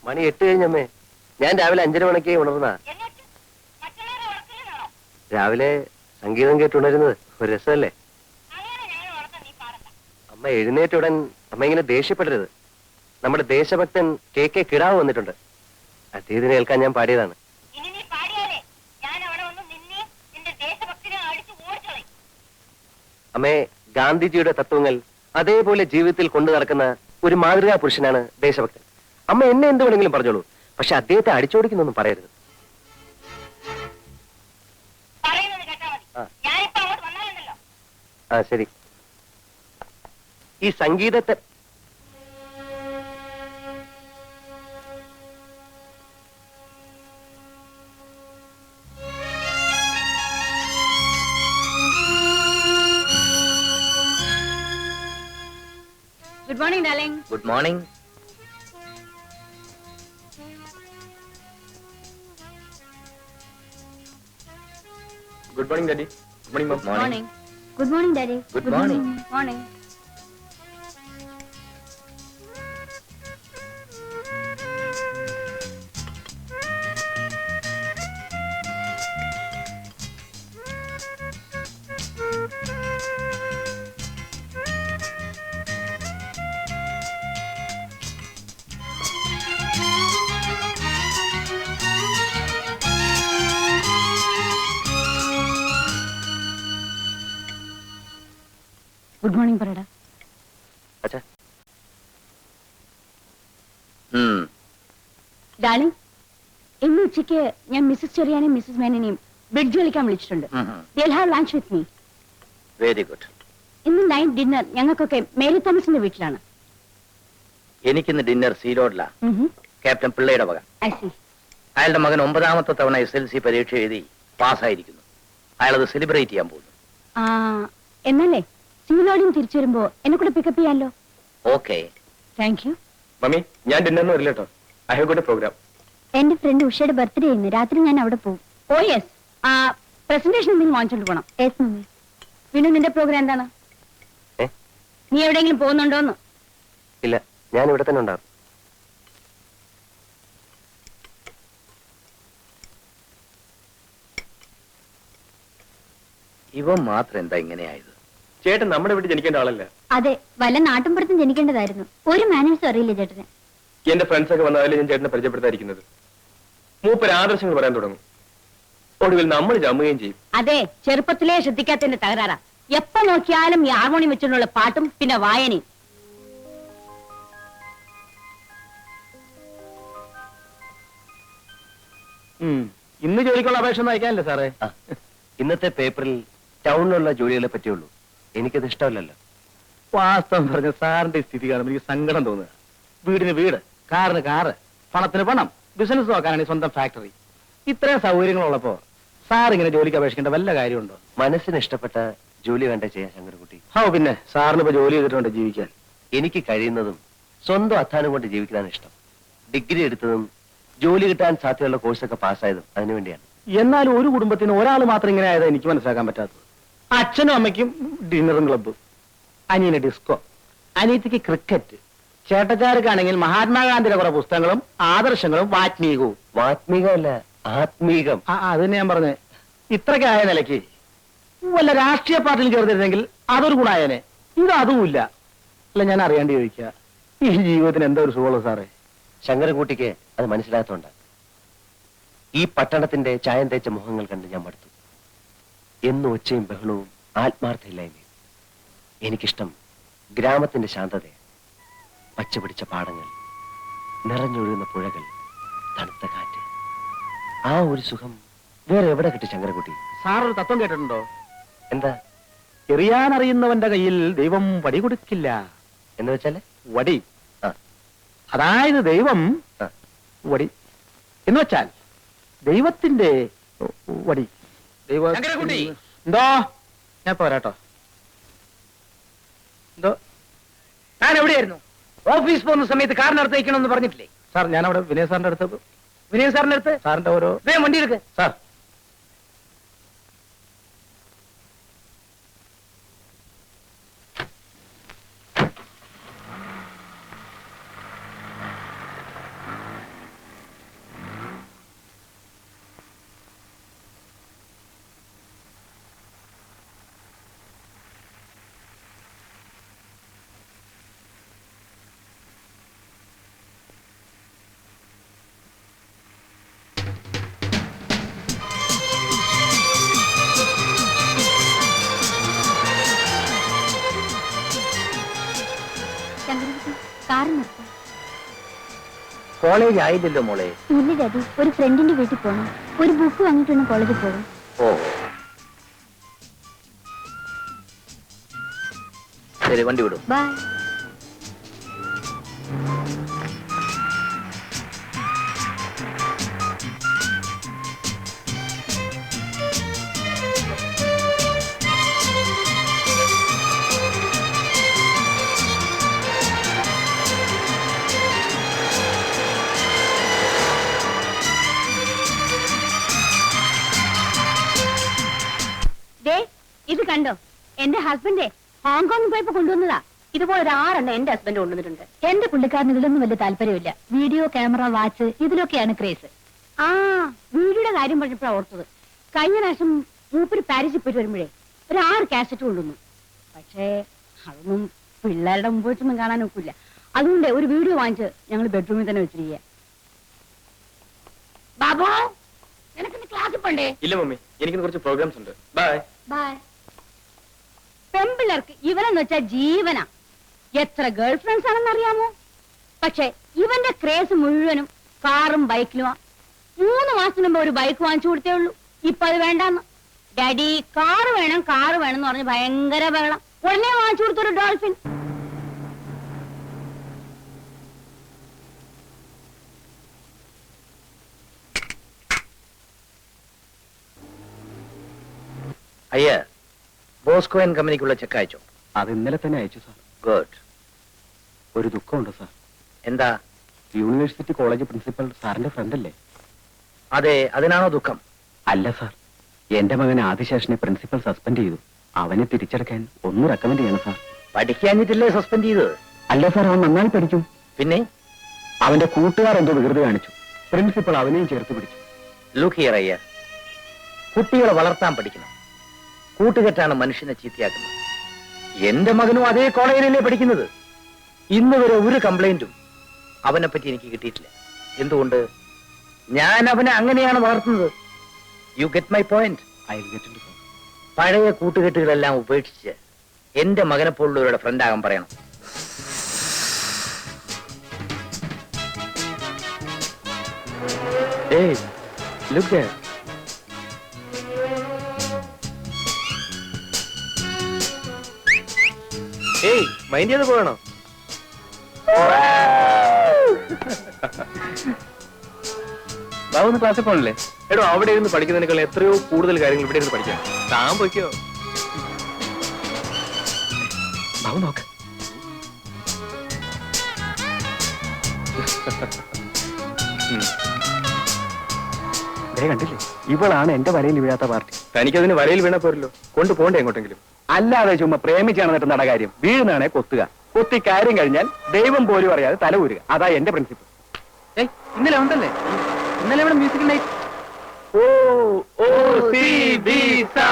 മണി 8 കഴിഞ്ഞമ്മേ. ഞാൻ രാവിലെ 5:30 മണിക്ക് ഉണർന്ന. രാവിലെ സംഗീതം കേട്ടുണരുന്നത് ഒരു രസമല്ലേ? അമ്മ എഴുന്നേറ്റുടൻ അമ്മ ഇങ്ങനെ ദേഷ്യപ്പെടരുത്. നമ്മുടെ ദേശഭക്തൻ KK കിടാവ് വന്നിട്ടുണ്ട്. അദ്ദേഹത്തിനെ കേൾക്കാൻ ഞാൻ പാടിയതാണ്. അമ്മേ, ഗാന്ധിജിയുടെ തത്വങ്ങൾ അതേപോലെ ജീവിതത്തിൽ കൊണ്ടു നടക്കുന്ന ഒരു മാതൃകാ പുരുഷനാണ് ദേശഭക്തൻ. അമ്മ എന്നെ എന്ത് വേണമെങ്കിലും പറഞ്ഞോളൂ, പക്ഷെ അദ്ദേഹത്തെ അടിച്ചോടിക്കുന്നൊന്നും പറയരുത്. ആ ശരി. ഈ സംഗീതത്തെ Good morning, darling. Good morning. Good morning, Daddy. Good morning, Mom. Good morning. Good morning, Daddy. Good morning. Morning. Good morning പറയടാ. അച്ഛാ. ഡാർലിംഗ്, ഇന്ന് ഉച്ചയ്ക്ക് ഞാൻ മിസ്സസ് ചെറിയാനെയും മിസ്സസ് മേനനെയും ബ്രിഡ്ജ് കളിക്കാൻ വിളിച്ചിട്ടുണ്ട്. They'll have lunch with me. Very good. ഇന്ന് night dinner ഞങ്ങൾക്കൊക്കെ Mary തോമസിന്റെ വീട്ടിലാണ്. എനിക്കിന്ന് ഡിന്നർ സീലോഡില. ക്യാപ്റ്റൻ പിള്ളയുടെ വക. അയാളുടെ മകൻ 9ാമത്തെ തവണ SLC പരീക്ഷ എഴുതി പാസ്സായിരിക്കുന്നു. അയാളത് സെലിബ്രേറ്റ് ചെയ്യാൻ പോകുന്നു. എന്നല്ലേ സീലോഡിയും തിരിച്ചു വരുമ്പോ എന്നെ കൂടെ പിക്കപ്പ് ചെയ്യാലോ? ഓക്കെ. Thank you. മമ്മി, ഞാൻ ഡിന്നറിന് വരില്ല കേട്ടോ. I have got a program. എന്റെ ഫ്രണ്ട് ഉഷയുടെ ബർത്ത്ഡേ ഇന്ന് രാത്രി ഞാൻ അവിടെ പോകും. ഓ യെസ്. പ്രസന്റേഷൻ എന്തെങ്കിലും വാങ്ങിച്ചോണ്ട് പോകണം. Yes mummy. പിന്നെ നിന്റെ പ്രോഗ്രാം എന്താണ്? നീ എവിടെയെങ്കിലും പോകുന്നുണ്ടോന്ന്? ഇല്ല, ഞാൻ ഇവിടെ തന്നെ ഉണ്ടാവും. ഇവൻ മാത്രം എന്താ ഇങ്ങനെയായത്? ചേട്ടൻ നമ്മുടെ വീട്ടിൽ ജനിക്കേണ്ട ആളല്ല. അതെ, വല്ല നാട്ടിൻപുറത്തും ജനിക്കേണ്ടതായിരുന്നു. ഒരു മാനേഴ്സും അറിയില്ല ചേട്ടന്. എന്റെ ഫ്രണ്ട്സ് ഒക്കെ വന്നാലേ ഞാൻ ചേട്ടനെ പരിചയപ്പെടുത്താതിരിക്കുന്നത്. മൂപ്പര് ആദർശങ്ങൾ പറയാൻ തുടങ്ങും. ഒടുവിൽ നമ്മൾ ജമ്മുകയും ചെയ്യും. അതെ, ചെറുപ്പത്തിലേ ശ്രദ്ധിക്കാത്തതിന്റെ തകരാറാ. എപ്പോ നോക്കിയാലും ഈ ഹാർമോണിയം വെച്ചുള്ള പാട്ടും പിന്നെ വായനയും. ഇന്ന് ജോലിക്കുള്ള അപേക്ഷ ഒന്നും അയക്കാനല്ലേ സാറേ? ഇന്നത്തെ പേപ്പറിൽ ടൗണിലുള്ള ജോലികളെ പറ്റിയുള്ളൂ. എനിക്കത് ഇഷ്ടമല്ലല്ലോ. വാസ്തവം പറഞ്ഞ സാറിന്റെ സ്ഥിതി കാണുമ്പോൾ എനിക്ക് സങ്കടം തോന്നുക. വീടിന് വീട്, കാറിന് കാറ്, പണത്തിന് പണം, ബിസിനസ് നോക്കാനാണ് സ്വന്തം ഫാക്ടറി. ഇത്രയും സൗകര്യങ്ങളുള്ളപ്പോ സാർ ഇങ്ങനെ ജോലിക്ക് അപേക്ഷിക്കേണ്ട വല്ല കാര്യമുണ്ടോ? മനസ്സിന് ഇഷ്ടപ്പെട്ട ജോലി വേണ്ട ചെയ്യാൻ ശങ്കരൻകുട്ടി. പിന്നെ സാറിന് ഇപ്പൊ ജോലി ചെയ്തിട്ടുണ്ട് ജീവിക്കാൻ. എനിക്ക് കഴിയുന്നതും സ്വന്തം അധ്വാനം കൊണ്ട് ജീവിക്കാനാണ് ഇഷ്ടം. ഡിഗ്രി എടുത്തതും ജോലി കിട്ടാൻ സാധ്യതയുള്ള കോഴ്സൊക്കെ പാസ്സായതും അതിനുവേണ്ടിയാണ്. എന്നാലും ഒരു കുടുംബത്തിന് ഒരാൾ മാത്രം ഇങ്ങനെ ആയത് എനിക്ക് മനസ്സിലാക്കാൻ പറ്റാത്തത്. അച്ഛനും അമ്മയ്ക്കും ഡിന്നറും ക്ലബ്ബ്, അനിയന് ഡിസ്കോ, അനിയത്തിക്ക് ക്രിക്കറ്റ്, ചേട്ടച്ചാർക്കാണെങ്കിൽ മഹാത്മാഗാന്ധിയുടെ കുറെ പുസ്തകങ്ങളും ആദർശങ്ങളും വാത്മീകവും. വാത്മീകമല്ല, ആത്മീകം. അത് തന്നെ ഞാൻ പറഞ്ഞേ. ഇത്രയ്ക്ക് ആയ നിലയ്ക്ക് വല്ല രാഷ്ട്രീയ പാർട്ടിയിൽ ചേർത്തിരുന്നെങ്കിൽ അതൊരു ഗുണായനെ. ഇത് അതുമില്ല. അല്ല, ഞാൻ അറിയാണ്ട് ചോദിക്കുക, ഈ ജീവിതത്തിന് എന്താ ഒരു സുഖമുള്ളൂ സാറേ? ശങ്കരൻകുട്ടിക്ക് അത് മനസ്സിലാത്തോണ്ട. ഈ പട്ടണത്തിന്റെ ചായം തേച്ച മുഖങ്ങൾ കണ്ട് ഞാൻ മടുത്തു. എന്നും ഒച്ചയും ബഹളവും ആത്മാർത്ഥയില്ലായ്മയും. എനിക്കിഷ്ടം ഗ്രാമത്തിന്റെ ശാന്തത. പച്ചപിടിച്ച പാടങ്ങൾ, നിറഞ്ഞൊഴുകുന്ന പുഴകൾ, തണുത്ത കാറ്റ്. ആ ഒരു സുഖം വേറെ എവിടെ കിട്ടി ശങ്കരൻകുട്ടി? സാറൊരു തത്വം കേട്ടിട്ടുണ്ടോ? എന്താ? എറിയാനറിയുന്നവന്റെ കയ്യിൽ ദൈവം വടി കൊടുക്കില്ല എന്ന് വെച്ചാല്? വടി. അതായത് ദൈവം വടി എന്ന് വെച്ചാൽ ദൈവത്തിന്റെ വടി. എന്തോ ഞാൻ പോരാട്ടോ. എന്തോ ഞാൻ എവിടെയായിരുന്നു? ഓഫീസ് പോകുന്ന സമയത്ത് കാറിനടുത്ത് വയ്ക്കണമെന്ന് പറഞ്ഞിട്ടില്ലേ? സാർ, ഞാൻ അവിടെ വിനയ സാറിന്റെ അടുത്ത്. വിനയ സാറിന്റെ അടുത്ത്? സാറിന്റെ ഓരോ വണ്ടി എടുക്ക് സാർ. കോളേജ് ആയില്ലല്ലോ മോളെ. ഇല്ല ഡാഡി, ഒരു ഫ്രണ്ടിന്റെ വീട്ടിൽ പോകണം. ഒരു ബുക്ക് വാങ്ങിയിട്ടാണ് കോളേജിൽ പോകും. ഓ ശരി, വണ്ടി വിടും. ബൈ. ഇത് കണ്ടോ, എന്റെ ഹസ്ബൻഡ് ഹോങ്കോങ്ങിൽ പോയപ്പോ കൊണ്ടുവന്നതാ. ഇതുപോലെ ഒരു 6 എന്റെ ഹസ്ബൻഡ് കൊണ്ടുവന്നിട്ടുണ്ട്. എന്റെ പുള്ളിക്കാരന് ഇതിലൊന്നും വലിയ താല്പര്യമില്ല. വീഡിയോ, ക്യാമറ, വാച്ച് ഇതിലൊക്കെയാണ് ക്രേസ്. ആ വീഡിയോയുടെ കാര്യം പറഞ്ഞപ്പോഴാണ് ഓർത്തത്. കഴിഞ്ഞ പ്രാവശ്യം മൂപ്പര് പാരീസിൽ പോയിട്ട് വരുമ്പോഴേ ഒരു 6 കാസറ്റ് കൊണ്ടുവന്നു. പക്ഷേ അതൊന്നും പിള്ളേരുടെ മുമ്പ് വെച്ചൊന്നും കാണാൻ ഒക്കില്ല. അതുകൊണ്ട് ഒരു വീഡിയോ വാങ്ങിച്ച് ഞങ്ങൾ ബെഡ്റൂമിൽ തന്നെ വെച്ചിരിക്കുക. ബാബു, നിനക്ക് ക്ലാസ്സിൽ പോണ്ടേ? ഇല്ല മമ്മി, എനിക്ക് കുറച്ച് പ്രോഗ്രാംസ് ഉണ്ട്. ബൈ. ബൈ. പെമ്പിള്ളേർക്ക് ഇവനെന്ന് വെച്ചാൽ ജീവനാ. എത്ര ഗേൾ ഫ്രണ്ട്സ് ആണെന്ന് അറിയാമോ? പക്ഷെ ഇവന്റെ ക്രേസ് മുഴുവനും കാറും ബൈക്കിലുമാ. 3 മാസത്തിന് മുമ്പ് ഒരു ബൈക്ക് വാങ്ങിച്ചു കൊടുത്തേ ഉള്ളൂ. ഇപ്പൊ അത് വേണ്ടാന്ന്. ഡാഡി കാറ് വേണം എന്ന് പറഞ്ഞ് ഭയങ്കര ബഹളം. ഉടനെ വാങ്ങിച്ചു കൊടുത്തൊരു ഡോൾഫിൻ. അയ്യ, ബോസ്കോ ആൻഡ് കമ്പനിക്കുള്ള ചെക്ക് അയച്ചോ? അത് ഇന്നലെ തന്നെ അയച്ചു സാർ. ഗുഡ്. ഒരു ദുഃഖമുണ്ട് സാർ. എന്താ? യൂണിവേഴ്സിറ്റി കോളേജ് പ്രിൻസിപ്പൽ സാറിന്റെ ഫ്രണ്ട് അല്ലേ? അതെ, അതിനാണോ ദുഃഖം? അല്ല സാർ, എന്റെ മകൻ ആദിശേഷനെ പ്രിൻസിപ്പൽ സസ്പെൻഡ് ചെയ്തു. അവനെ തിരിച്ചെടുക്കാൻ ഒന്ന് റെക്കമെൻഡ് ചെയ്യണം സാർ. പഠിക്കാഞ്ഞിട്ടില്ലേ സസ്പെൻഡ് ചെയ്തത്? അല്ല സാർ, അവൻ നന്നായി പഠിക്കും. പിന്നെ അവന്റെ കൂട്ടുകാർ എന്തോ വികൃതി കാണിച്ചു. പ്രിൻസിപ്പൽ അവനെയും ചേർത്ത് പിടിച്ചു. ലുക്ക് ഹിയർ അയ്യ, കുട്ടികളെ വളർത്താൻ പഠിക്കണം. കൂട്ടുകെട്ടാണ് മനുഷ്യനെ ചീത്തയാക്കുന്നത്. എന്റെ മകനും അതേ കോളേജിലല്ലേ പഠിക്കുന്നത്. ഇന്ന് വരെ ഒരു കംപ്ലൈന്റും അവനെ പറ്റി എനിക്ക് കിട്ടിയിട്ടില്ല. എന്തുകൊണ്ട്? ഞാൻ അവനെ അങ്ങനെയാണ് വളർത്തുന്നത്. You get my point? പഴയ കൂട്ടുകെട്ടുകളെല്ലാം ഉപേക്ഷിച്ച് എന്റെ മകനെ പോലുള്ളവരുടെ ഫ്രണ്ട് ആകാൻ പറയണം. Hey, look there. ഏയ്, മൈൻഡ് ചെയ്ത് പോകണോ? ബാബു ക്ലാസ്സിൽ പോകണല്ലേ? എടോ, അവിടെ ഇരുന്ന് പഠിക്കുന്നതിനേക്കാൾ എത്രയോ കൂടുതൽ കാര്യങ്ങൾ ഇവിടെ ഇരുന്ന് പഠിക്കാം. താൻ പോയിക്കോ. ബാബു നോക്ക്. കണ്ടില്ലേ, ഇവളാണ് എന്റെ വരയിൽ വീഴാത്ത പാർട്ടി. തനിക്കതിന് വരയിൽ വീണ പോരല്ലോ, കൊണ്ടുപോകണ്ടേ എങ്ങോട്ടെങ്കിലും? അല്ലാതെ ചുമ്മാ പ്രേമിച്ചാണ് നടന്ന കാര്യം. വീഴുന്നാണെ കൊത്തുക. കൊത്തി കാര്യം കഴിഞ്ഞാൽ ദൈവം പോലും അറിയാതെ തല ഊരുക. അതാ എന്റെ പ്രിൻസിപ്പിൾ. ഇന്നലെ ഉണ്ടല്ലേ? ഇന്നലെ ഇവിടെ മ്യൂസിക് നൈറ്റ്. ഓ ഓ സി ബി സാ